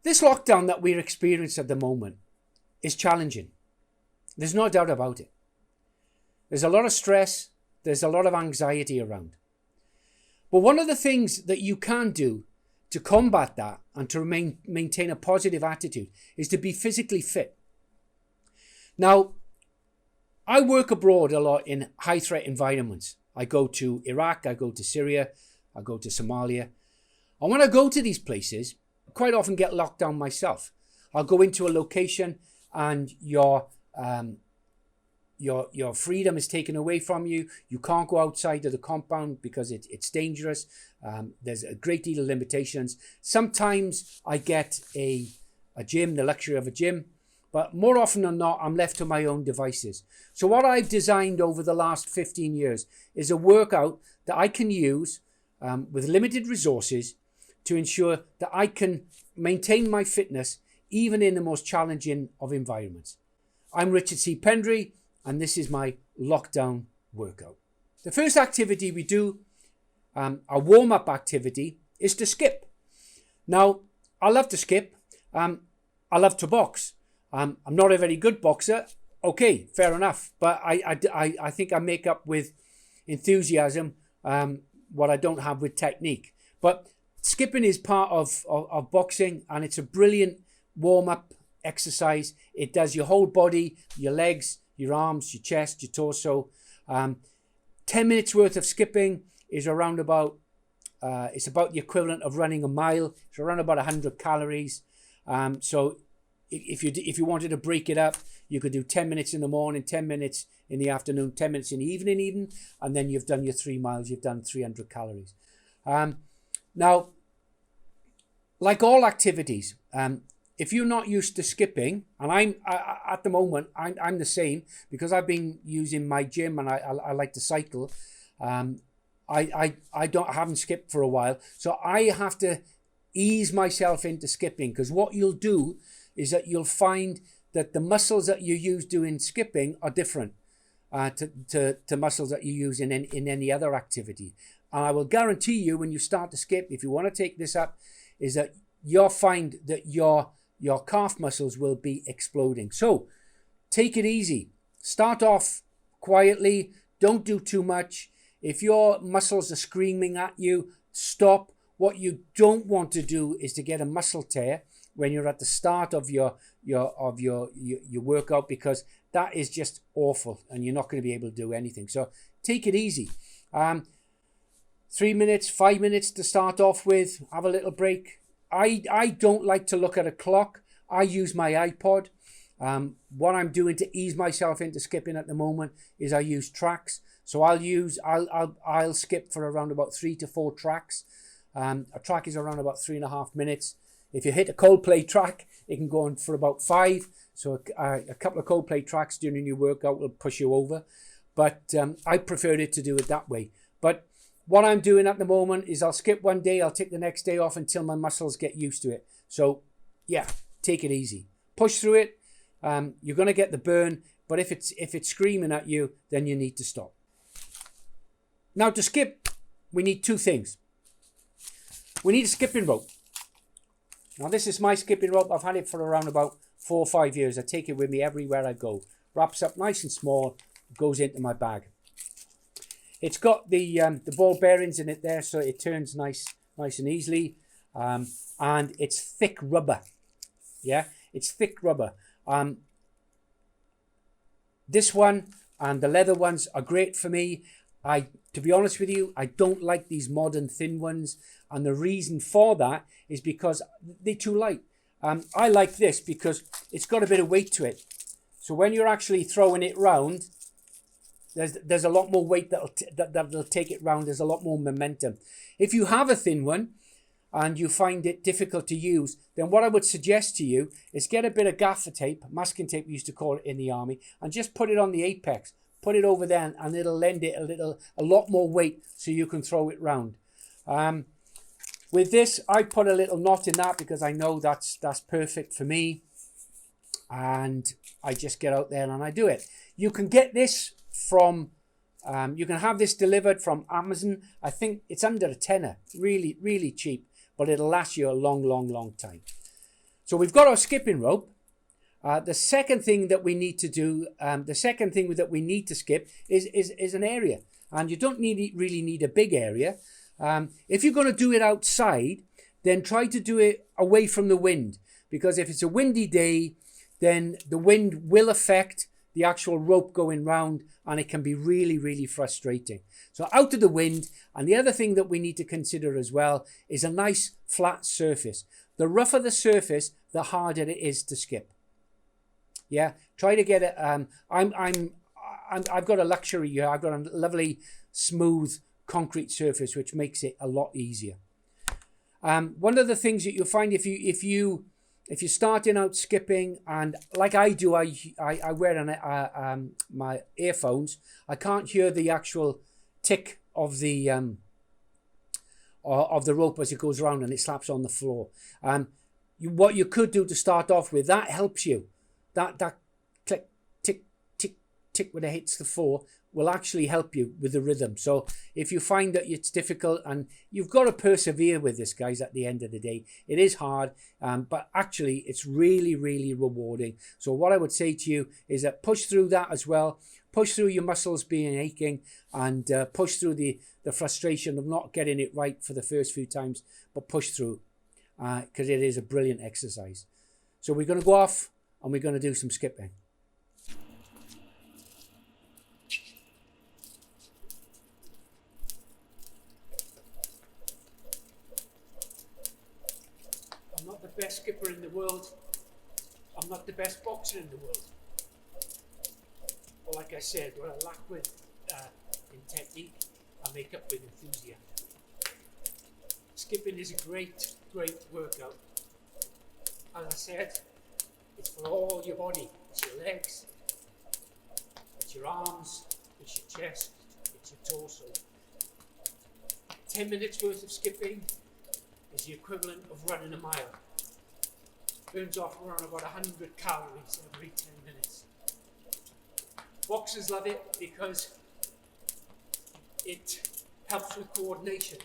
This lockdown that we're experiencing at the moment is challenging. There's no doubt about it. There's a lot of stress. There's a lot of anxiety around. But one of the things that you can do to combat that and to maintain a positive attitude is to be physically fit. Now, I work abroad a lot in high threat environments. I go to Iraq, I go to Syria, I go to Somalia. And when I go to these places, I quite often get locked down myself. I'll go into a location and your freedom is taken away from you. You can't go outside of the compound because it's dangerous. There's a great deal of limitations. Sometimes I get a gym, the luxury of a gym, but more often than not, I'm left to my own devices. So what I've designed over the last 15 years is a workout that I can use with limited resources to ensure that I can maintain my fitness even in the most challenging of environments. I'm Richard C. Pendry, and this is my lockdown workout. The first activity we do, a warm-up activity, is to skip. Now, I love to skip. I love to box. I'm not a very good boxer. Okay, fair enough. But I think I make up with enthusiasm what I don't have with technique. But skipping is part of boxing, and it's a brilliant warm-up exercise. It does your whole body, your legs, your arms, your chest, your torso. 10 minutes worth of skipping is around about, it's about the equivalent of running a mile. It's around about 100 calories. So if you wanted to break it up, you could do 10 minutes in the morning, 10 minutes in the afternoon, 10 minutes in the evening even, and then you've done your 3 miles, you've done 300 calories. Now, like all activities, if you're not used to skipping, and at the moment, I'm the same, because I've been using my gym and I like to cycle. I haven't skipped for a while, so I have to ease myself into skipping, because what you'll do is that you'll find that the muscles that you use doing skipping are different to muscles that you use in any other activity. And I will guarantee you, when you start to skip, if you want to take this up, is that you'll find that your calf muscles will be exploding. So take it easy. Start off quietly. Don't do too much. If your muscles are screaming at you, stop. What you don't want to do is to get a muscle tear when you're at the start of your workout, because that is just awful and you're not going to be able to do anything. So take it easy. 3 minutes, 5 minutes to start off with. Have a little break. I don't like to look at a clock. I use my iPod. What I'm doing to ease myself into skipping at the moment is I use tracks. So I'll skip for around about 3 to 4 tracks. A track is around about 3.5 minutes. If you hit a Coldplay track, it can go on for about 5. So a couple of Coldplay tracks during your workout will push you over. But I prefer it to do it that way. But what I'm doing at the moment is I'll skip one day, I'll take the next day off until my muscles get used to it. So yeah, take it easy. Push through it. You're going to get the burn, but if it's screaming at you, then you need to stop. Now, to skip, we need 2 things. We need a skipping rope. Now, this is my skipping rope. I've had it for around about 4 or 5 years. I take it with me everywhere I go. Wraps up nice and small, goes into my bag. It's got the ball bearings in it there, so it turns nice and easily. And it's thick rubber. Yeah, it's thick rubber. This one and the leather ones are great for me. To be honest with you, I don't like these modern thin ones. And the reason for that is because they're too light. I like this because it's got a bit of weight to it. So when you're actually throwing it round, there's a lot more weight that'll take it round. There's a lot more momentum. If you have a thin one and you find it difficult to use, then what I would suggest to you is get a bit of gaffer tape, masking tape we used to call it in the army, and just put it on the apex. Put it over there and it'll lend it a lot more weight so you can throw it round. With this, I put a little knot in that because I know that's perfect for me. And I just get out there and I do it. You can get this from, you can have this delivered from Amazon. I think it's under a tenner. Really, really cheap. But it'll last you a long, long, long time. So we've got our skipping rope. The second thing that we need to do, the second thing that we need to skip is an area. And you don't really need a big area. If you're going to do it outside, then try to do it away from the wind. Because if it's a windy day, then the wind will affect the actual rope going round, and it can be really, really frustrating. So out of the wind. And the other thing that we need to consider as well is a nice flat surface. The rougher the surface, the harder it is to skip. Yeah, try to get it. I've got a luxury here. I've got a lovely smooth concrete surface, which makes it a lot easier. One of the things that you'll find if you're starting out skipping, and like I do, I wear my earphones. I can't hear the actual tick of the rope as it goes around and it slaps on the floor. What you could do to start off with, that helps you. That click, tick, tick, tick when it hits the floor will actually help you with the rhythm. So if you find that it's difficult, and you've got to persevere with this, guys, at the end of the day. It is hard, but actually it's really, really rewarding. So what I would say to you is that push through that as well. Push through your muscles being aching, and push through the frustration of not getting it right for the first few times, but push through, because it is a brilliant exercise. So we're going to go off and we're going to do some skipping. I'm not the best skipper in the world. I'm not the best boxer in the world. But like I said, what I lack with in technique, I make up with enthusiasm. Skipping is a great, great workout. As I said, it's for all your body. It's your legs, it's your arms, it's your chest, it's your torso. 10 minutes worth of skipping is the equivalent of running a mile. Burns off around about 100 calories every 10 minutes. Boxers love it because it helps with coordination.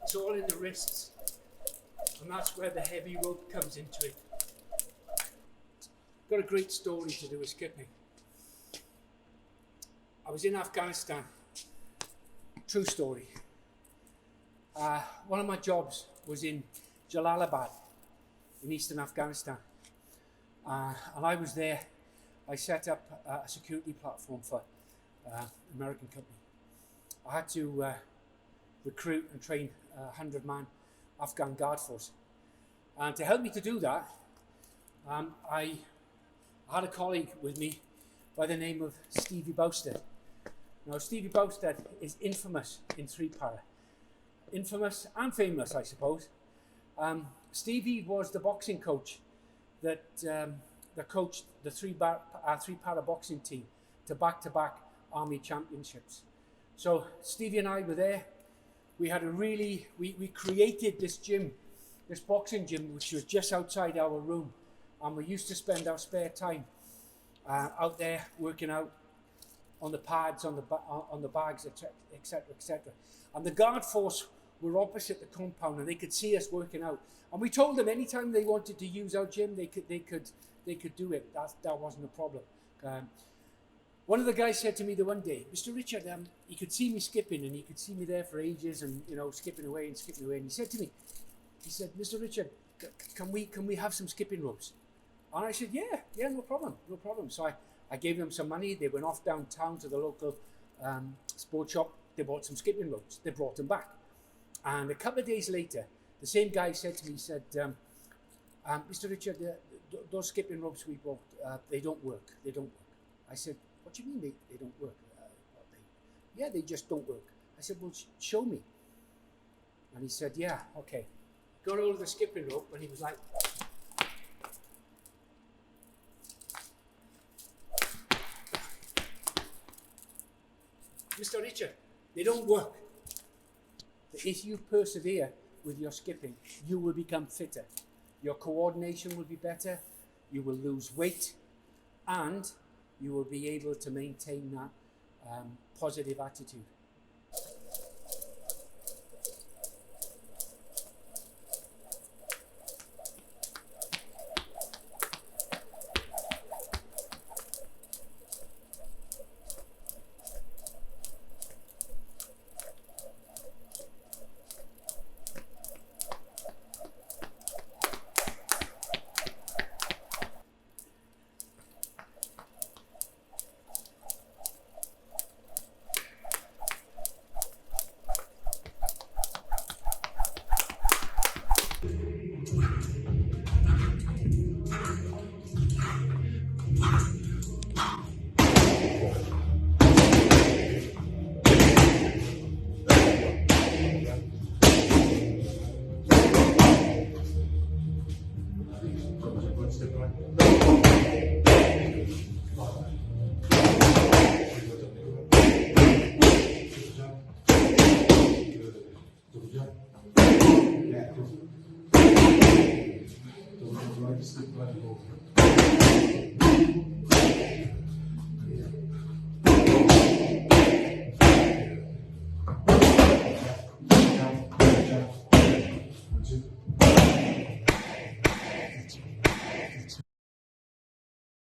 It's all in the wrists, and that's where the heavy rope comes into it. Got a great story to do with skipping. I was in Afghanistan. True story. One of my jobs was in Jalalabad in eastern Afghanistan, and I was there. I set up a security platform for an American company. I had to recruit and train a 100-man Afghan guard force, and to help me to do that, I had a colleague with me by the name of Stevie Bousted. Now, Stevie Bousted is infamous in 3-para. Infamous and famous, I suppose. Stevie was the boxing coach that coached the 3-para boxing team to back-to-back Army championships. So Stevie and I were there. We had we created this gym, this boxing gym, which was just outside our room. And we used to spend our spare time out there working out on the pads, on the bags, etc., etc. And the guard force were opposite the compound, and they could see us working out. And we told them anytime they wanted to use our gym, they could do it. That wasn't a problem. One of the guys said to me the one day, Mr. Richard, he could see me skipping, and he could see me there for ages, and skipping away. And he said to me, Mr. Richard, can we have some skipping ropes? And I said, yeah, no problem. So I gave them some money. They went off downtown to the local sports shop. They bought some skipping ropes. They brought them back. And a couple of days later, the same guy said to me, Mr. Richard, those skipping ropes we bought, they don't work. I said, what do you mean they don't work? They just don't work. I said, well, show me. And he said, yeah, okay. Got hold of the skipping rope, and he was like, Mr. Richard, they don't work. But if you persevere with your skipping, you will become fitter. Your coordination will be better. You will lose weight, and you will be able to maintain that positive attitude.